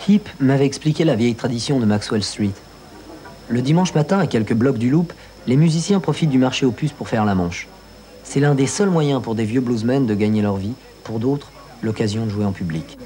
Hip m'avait expliqué la vieille tradition de Maxwell Street. Le dimanche matin, à quelques blocs du Loop, les musiciens profitent du marché aux puces pour faire la manche. C'est l'un des seuls moyens pour des vieux bluesmen de gagner leur vie, pour d'autres, l'occasion de jouer en public.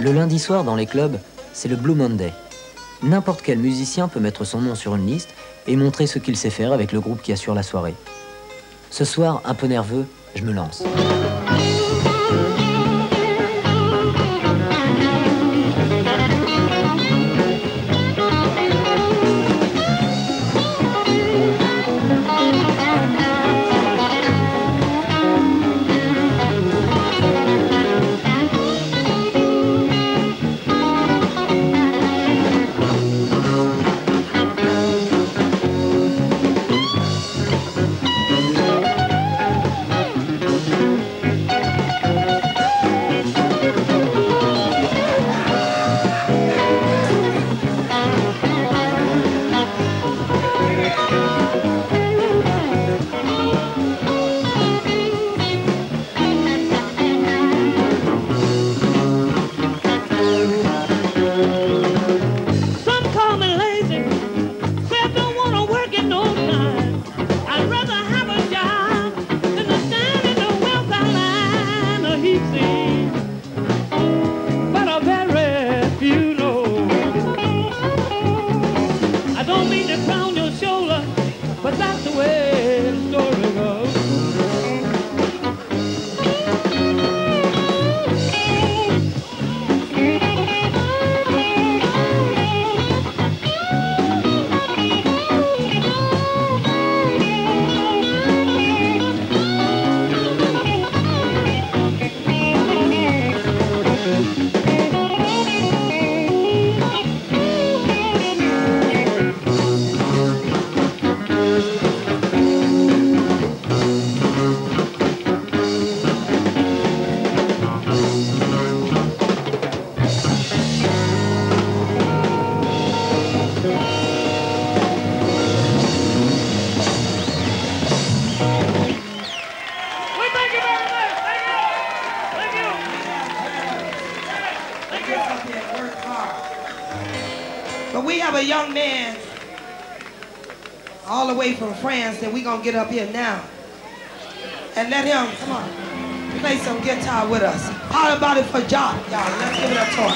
Le lundi soir dans les clubs, c'est le Blue Monday. N'importe quel musicien peut mettre son nom sur une liste et montrer ce qu'il sait faire avec le groupe qui assure la soirée. Ce soir, un peu nerveux, je me lance. But we have a young man all the way from France that we're going to get up here now. And let him, come on, play some guitar with us. All about it for Jock, y'all. Let's give it a toy.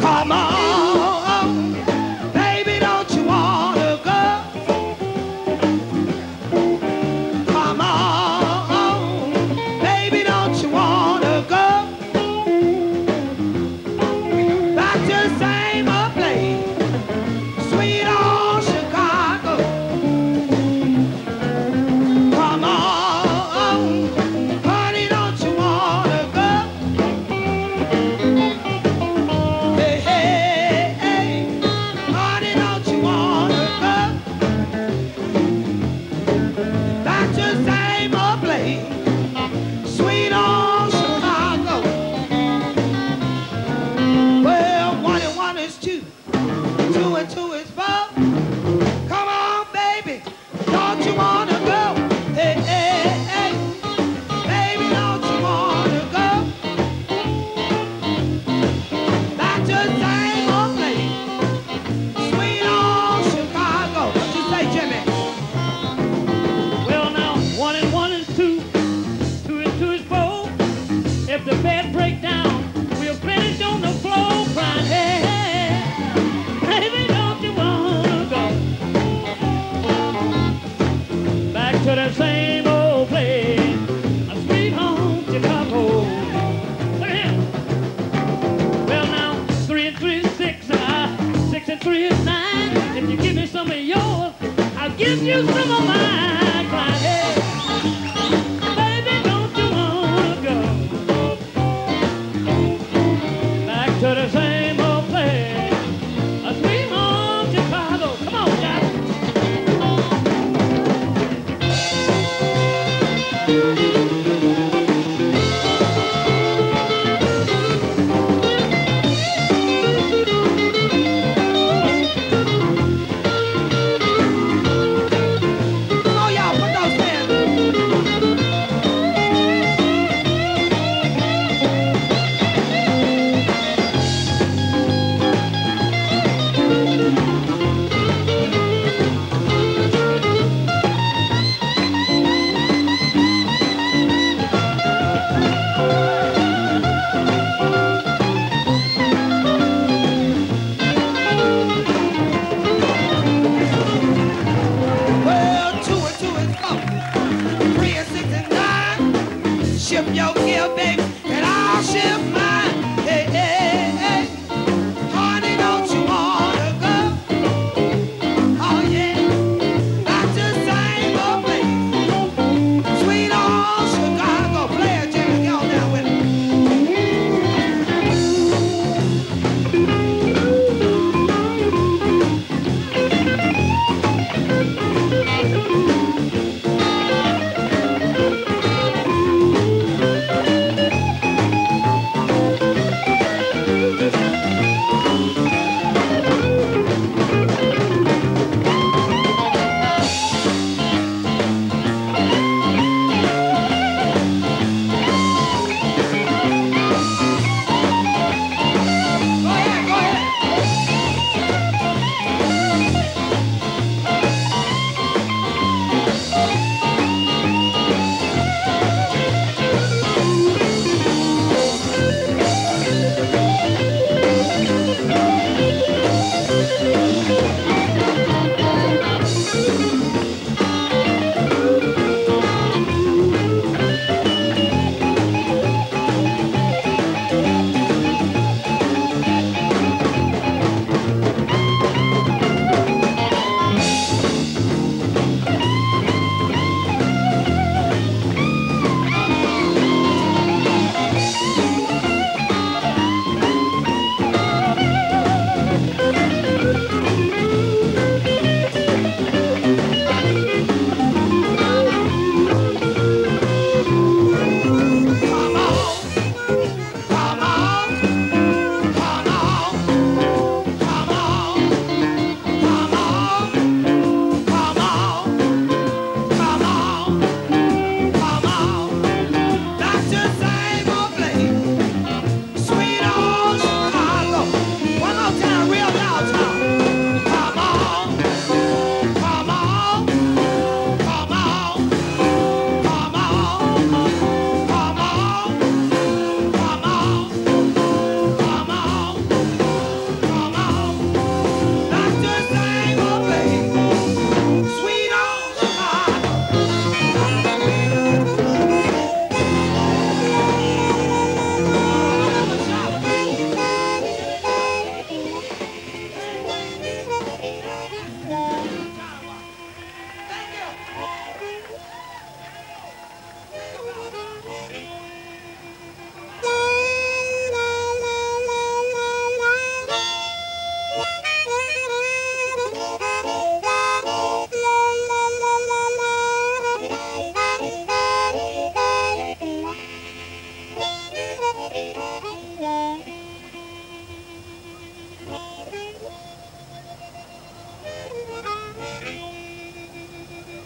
Come on, baby, don't you want to go? Come on, baby, don't you want to go? Back to the same old place, sweet old Chicago. Come on, honey, don't you want to go? Hey, hey, hey, honey, don't you want to go? Back to the same old place, sweet old Chicago. Well, 1 and 1 is 2, 2 and 2 is 4. Come on, baby, don't you want to go? Hey, hey, hey, baby, don't you want to go? Back to the same old place, sweet old Chicago. What you say, Jimmy? Well now, 1 and 1 is 2, 2 and 2 is 4. If the bed break down, we'll finish on the floor crying, hey, hey, baby, don't you wanna go back to the same old place, a sweet home Chicago. Look at him. Well now, 3 and 3 is 6, 6 and 3 is 9. If you give me some of yours, I'll give you some of mine. Crying, hey, baby, don't you wanna go back to the same old place, a sweet home Chicago. Come on, Jack.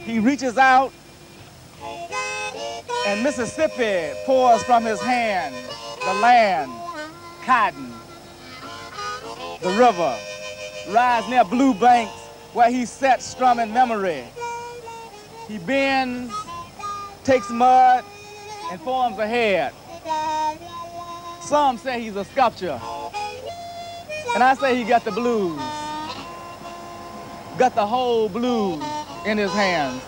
he reaches out, and Mississippi pours from his hand, the land, cotton, the river, rides near Blue Banks, where he sat strumming memory. He bends, takes mud, and forms a head. Some say he's a sculptor, and I say he got the blues, got the whole blues in his hands.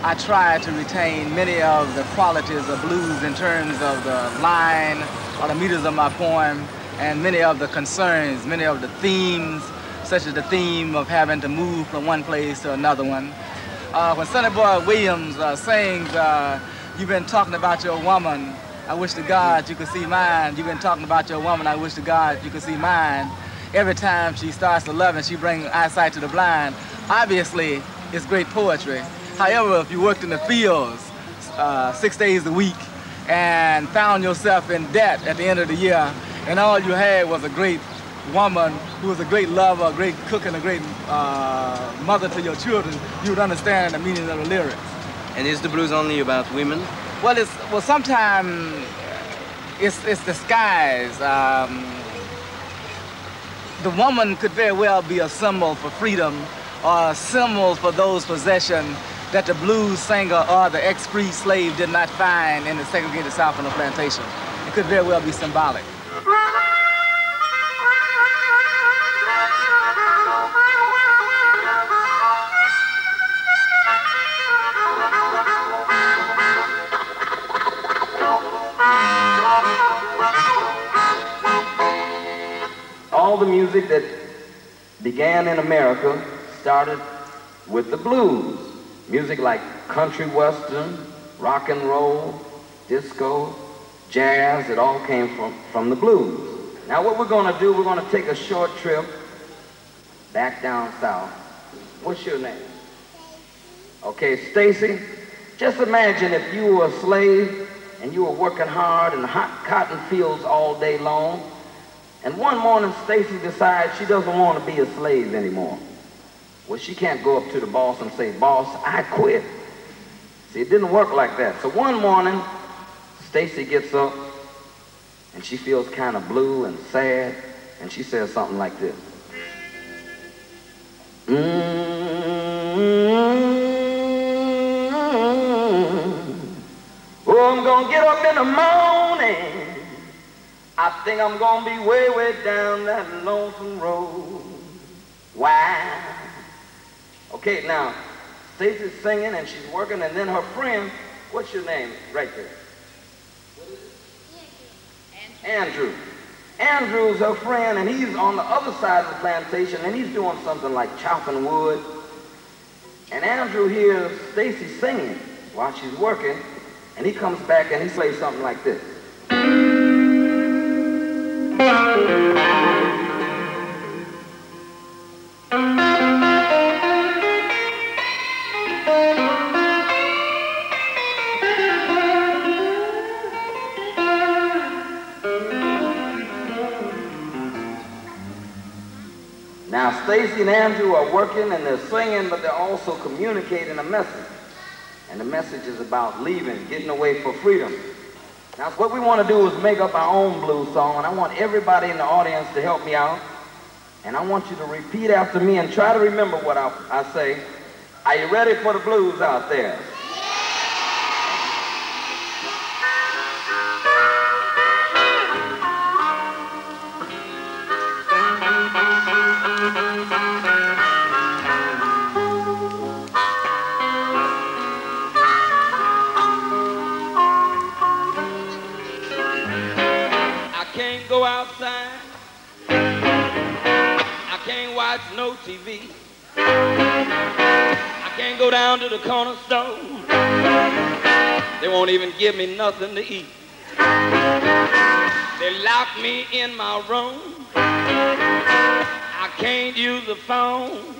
I try to retain many of the qualities of blues in terms of the line or the meters of my poem, and many of the concerns, many of the themes, such as the theme of having to move from one place to another one. When Sonny Boy Williams sings, "You've been talking about your woman, I wish to God you could see mine. You've been talking about your woman, I wish to God you could see mine." Every time she starts to love and she brings eyesight to the blind. Obviously, it's great poetry. However, if you worked in the fields 6 days a week and found yourself in debt at the end of the year, and all you had was a great woman who was a great lover, a great cook, and a great mother to your children, you would understand the meaning of the lyrics. And is the blues only about women? Well, sometimes it's disguised. The woman could very well be a symbol for freedom, or a symbol for those possessions that the blues singer or the ex-free slave did not find in the segregated South on the plantation. It could very well be symbolic. All the music that began in America started with the blues. Music like country western, rock and roll, disco, jazz, it all came from the blues. Now what we're gonna do, we're gonna take a short trip back down south. What's your name? Okay, Stacy, just imagine if you were a slave and you were working hard in the hot cotton fields all day long, and one morning Stacy decides she doesn't want to be a slave anymore. Well, she can't go up to the boss and say, "Boss, I quit." See, it didn't work like that. So one morning, Stacy gets up and she feels kind of blue and sad, and she says something like this. Oh, I'm gonna get up in the morning. I think I'm gonna be way, way down that lonesome road. Why? Okay, now, Stacy's singing and she's working, and then her friend, what's your name right there? What is it? Andrew. Andrew's her friend, and he's on the other side of the plantation, and he's doing something like chopping wood. And Andrew hears Stacy singing while she's working, and he comes back and he plays something like this. Now, Stacy and Andrew are working and they're singing, but they're also communicating a message. And the message is about leaving, getting away for freedom. Now, what we want to do is make up our own blues song, and I want everybody in the audience to help me out. And I want you to repeat after me and try to remember what I say. Are you ready for the blues out there? Go outside, I can't watch no TV, I can't go down to the corner store, they won't even give me nothing to eat, they lock me in my room, I can't use the phone,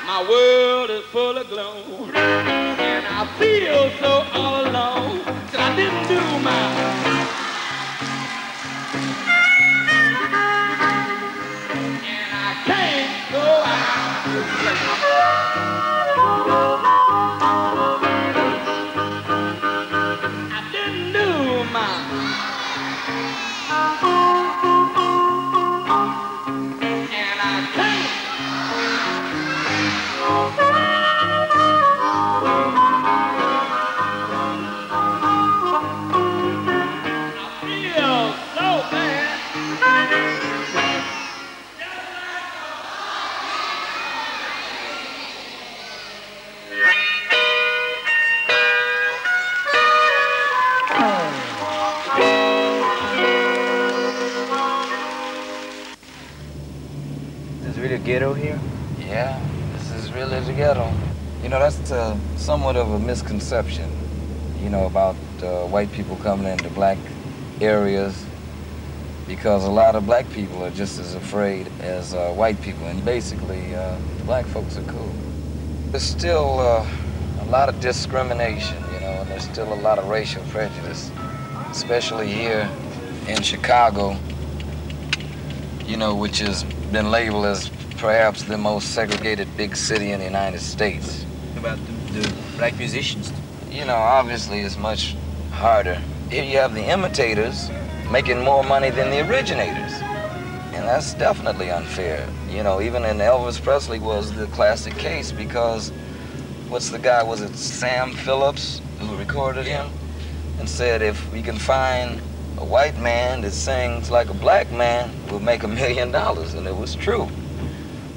my world is full of gloom, and I feel so all alone, 'cause I didn't do my the ghetto here? Yeah, this is really the ghetto. You know, that's somewhat of a misconception, you know, about white people coming into black areas, because a lot of black people are just as afraid as white people, and basically, black folks are cool. There's still a lot of discrimination, you know, and there's still a lot of racial prejudice, especially here in Chicago, you know, which has been labeled as perhaps the most segregated big city in the United States. About the black musicians? You know, obviously it's much harder. Here you have the imitators making more money than the originators. And that's definitely unfair. You know, even in Elvis Presley was the classic case, because what's the guy, was it Sam Phillips who recorded him? And said, if we can find a white man that sings like a black man, we'll make $1 million, and it was true.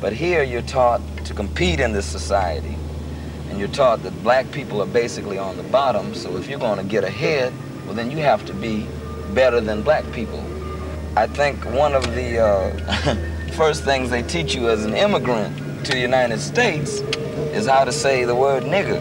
But here you're taught to compete in this society, and you're taught that black people are basically on the bottom, so if you're going to get ahead, well, then you have to be better than black people. I think one of the first things they teach you as an immigrant to the United States is how to say the word nigger.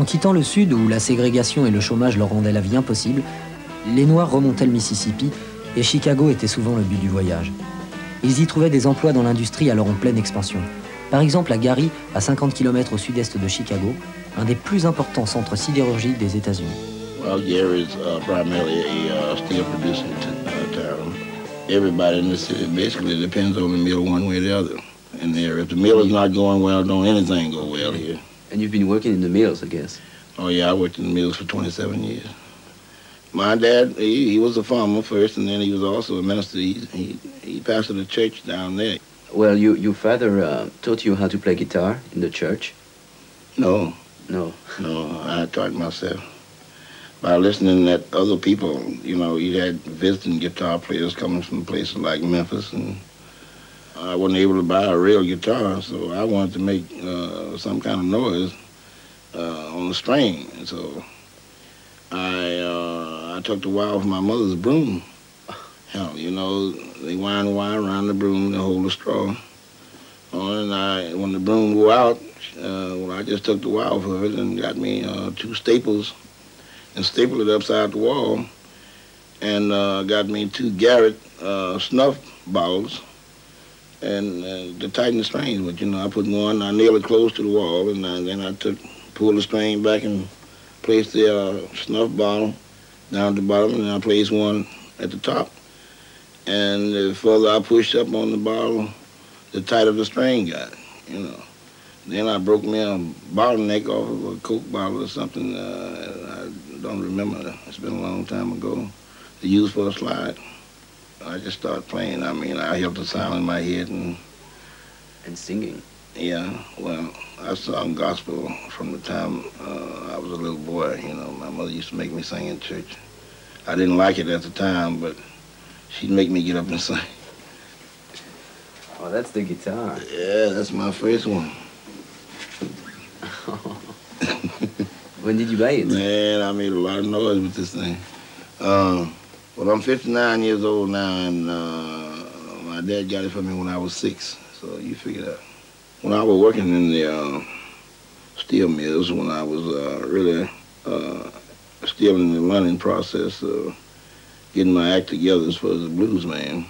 Quittant le sud, où la ségrégation et le chômage leur rendaient la vie impossible, les Noirs remontaient le Mississippi et Chicago était souvent le but du voyage. Ils y trouvaient des emplois dans l'industrie alors en pleine expansion. Par exemple à Gary, à 50 km au sud-est de Chicago, un des plus importants centres sidérurgiques des États-Unis. Well, Gary is primarily a steel producing town. Everybody in the city basically depends on the mill one way or the other. And there, if the mill is not going well, don't anything go well here. And you've been working in the mills, I guess? Oh, yeah, I worked in the mills for 27 years. My dad, he was a farmer first, and then he was also a minister. He pastored a church down there. Well, your father taught you how to play guitar in the church? No. No? No, I taught myself. By listening at other people, you know, you had visiting guitar players coming from places like Memphis, and I wasn't able to buy a real guitar, so I wanted to make some kind of noise on the string. And so I took the wire from my mother's broom. Hell, you know, they wind the wire around the broom to hold the straw. And when the broom wore out, well, I just took the wire off of it and got me 2 staples and stapled it upside the wall, and got me 2 Garrett snuff bottles and to tighten the strings. But, you know, I put one, I nailed it close to the wall, and then I pulled the string back and placed the snuff bottle down at the bottom, and I placed one at the top. And the further I pushed up on the bottle, the tighter the string got, you know. Then I broke me a bottleneck off of a Coke bottle or something. I don't remember. It's been a long time ago. To use for a slide. I just started playing. I mean, I held the sound in my head and singing. Yeah, well, I sung gospel from the time I was a little boy. You know, my mother used to make me sing in church. I didn't like it at the time, but she'd make me get up and sing. Oh, that's the guitar. Yeah, that's my first one. When did you buy it? Man, I made a lot of noise with this thing. Well, I'm 59 years old now, and my dad got it for me when I was 6. So you figure that. When I was working in the steel mills, when I was really still in the learning process of getting my act together as far as a blues man,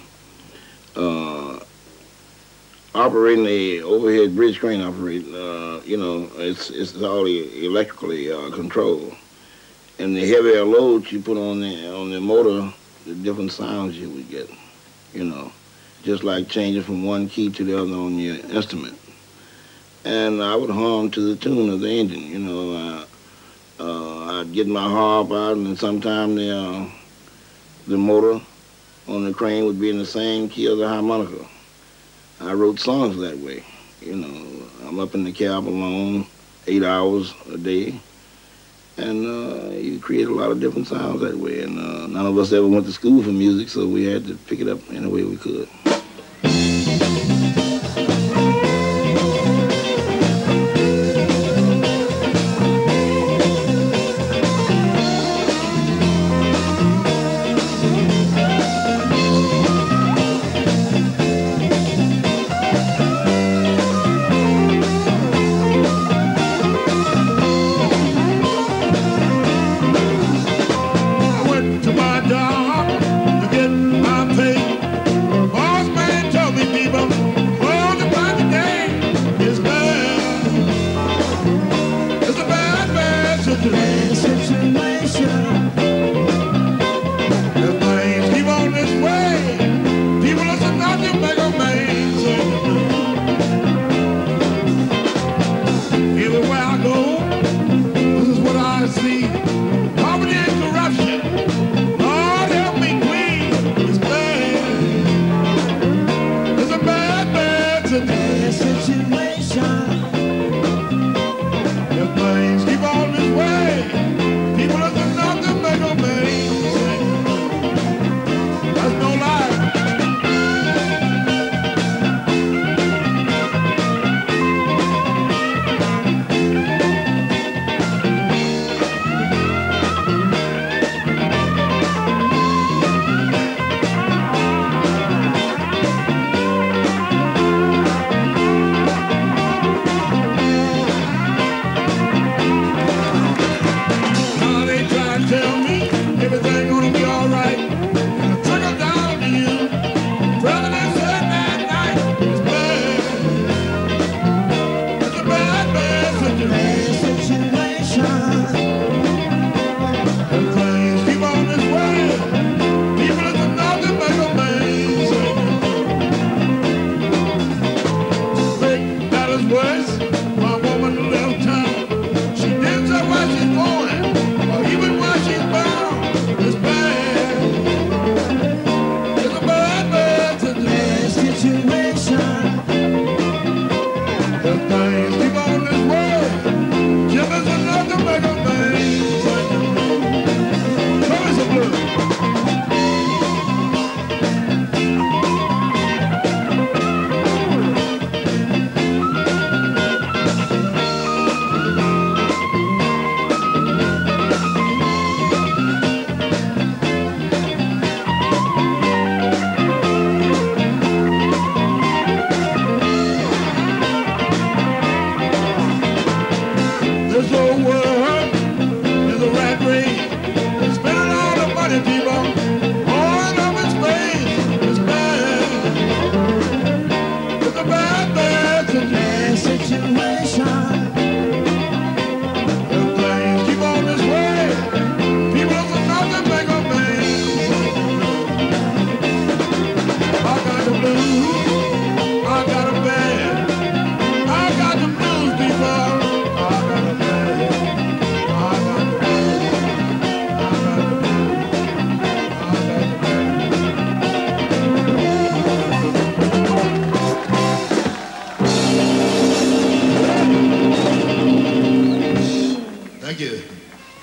operating the overhead bridge crane you know, it's all electrically controlled. And the heavier loads you put on the motor, the different sounds you would get, you know, just like changing from one key to the other on your instrument. And I would hum to the tune of the engine, you know. I'd get my harp out, and sometimes the motor on the crane would be in the same key as the harmonica. I wrote songs that way, you know. I'm up in the cab alone 8 hours a day, and you create a lot of different sounds that way. And none of us ever went to school for music, so we had to pick it up any way we could.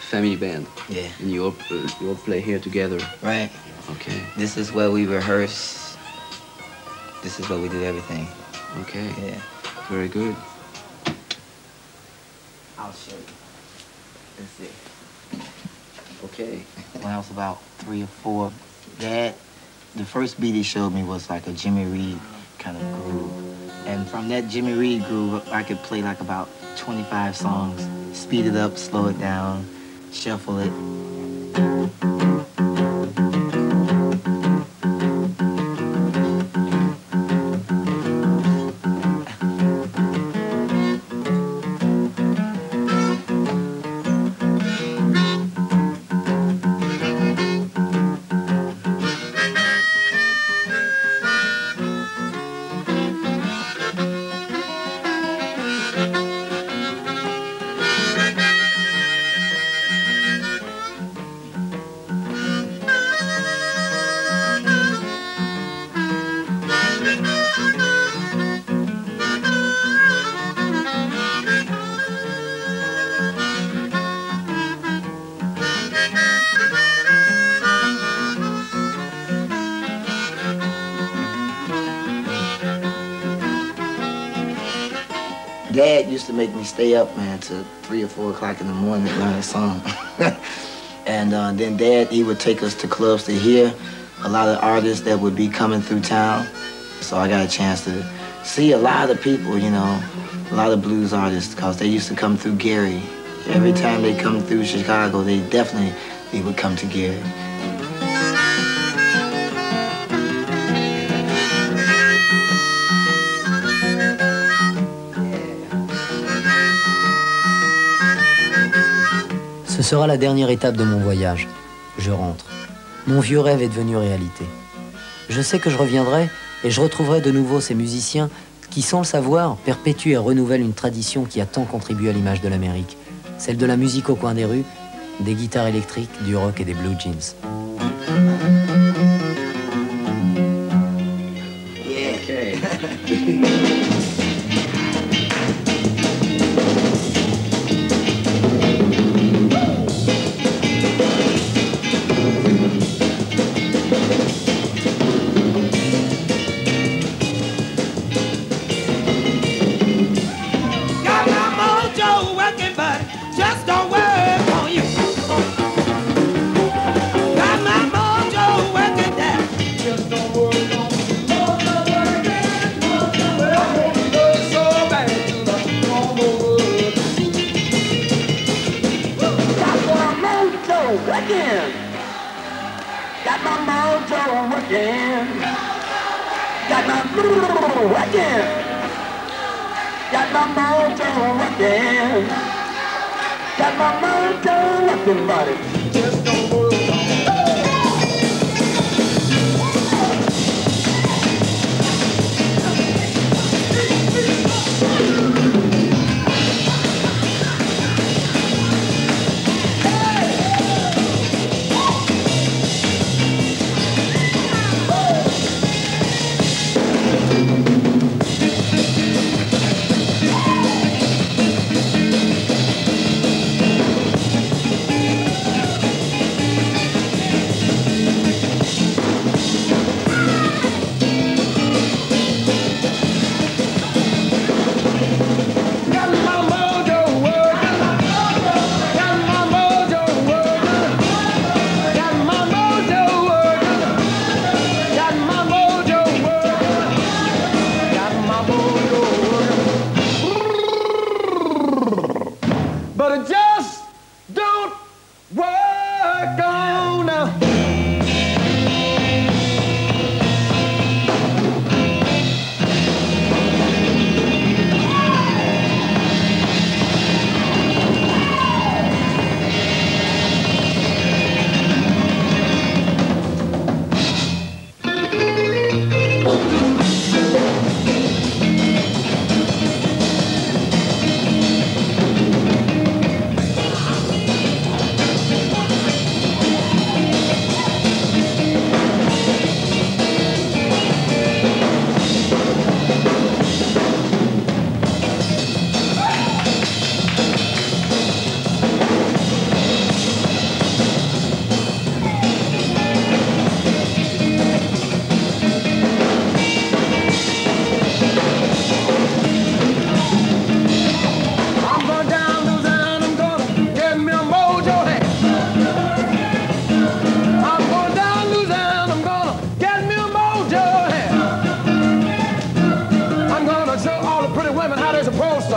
Family band. Yeah. And you all play here together. Right. Okay. This is where we rehearse this is where we did everything. Okay. Yeah. Very good. I'll show you. Let's see. Okay. When I was about 3 or 4, the first beat he showed me was like a Jimmy Reed kind of groove. And from that Jimmy Reed groove, I could play like about 25 songs, speed it up, slow it down, shuffle it. Dad used to make me stay up, man, till 3 or 4 o'clock in the morning to learn a song. And then Dad, he would take us to clubs to hear a lot of artists that would be coming through town. So I got a chance to see a lot of people, you know, a lot of blues artists, because they used to come through Gary. Every time they come through Chicago, they would come to Gary. Ce sera la dernière étape de mon voyage. Je rentre. Mon vieux rêve est devenu réalité. Je sais que je reviendrai et je retrouverai de nouveau ces musiciens qui, sans le savoir, perpétuent et renouvellent une tradition qui a tant contribué à l'image de l'Amérique. Celle de la musique au coin des rues, des guitares électriques, du rock et des blue jeans. Okay. Got my mojo working. Got my mojo working. Got my mojo working. Got my mojo working, buddy. Just don't work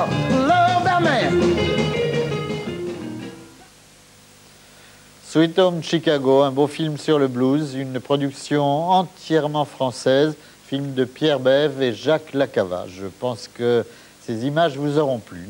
Chicago. Love that man. Sweet Home Chicago, un beau film sur le blues, une production entièrement française, film de Pierre Bève et Jacques Lacava. Je pense que ces images vous auront plu.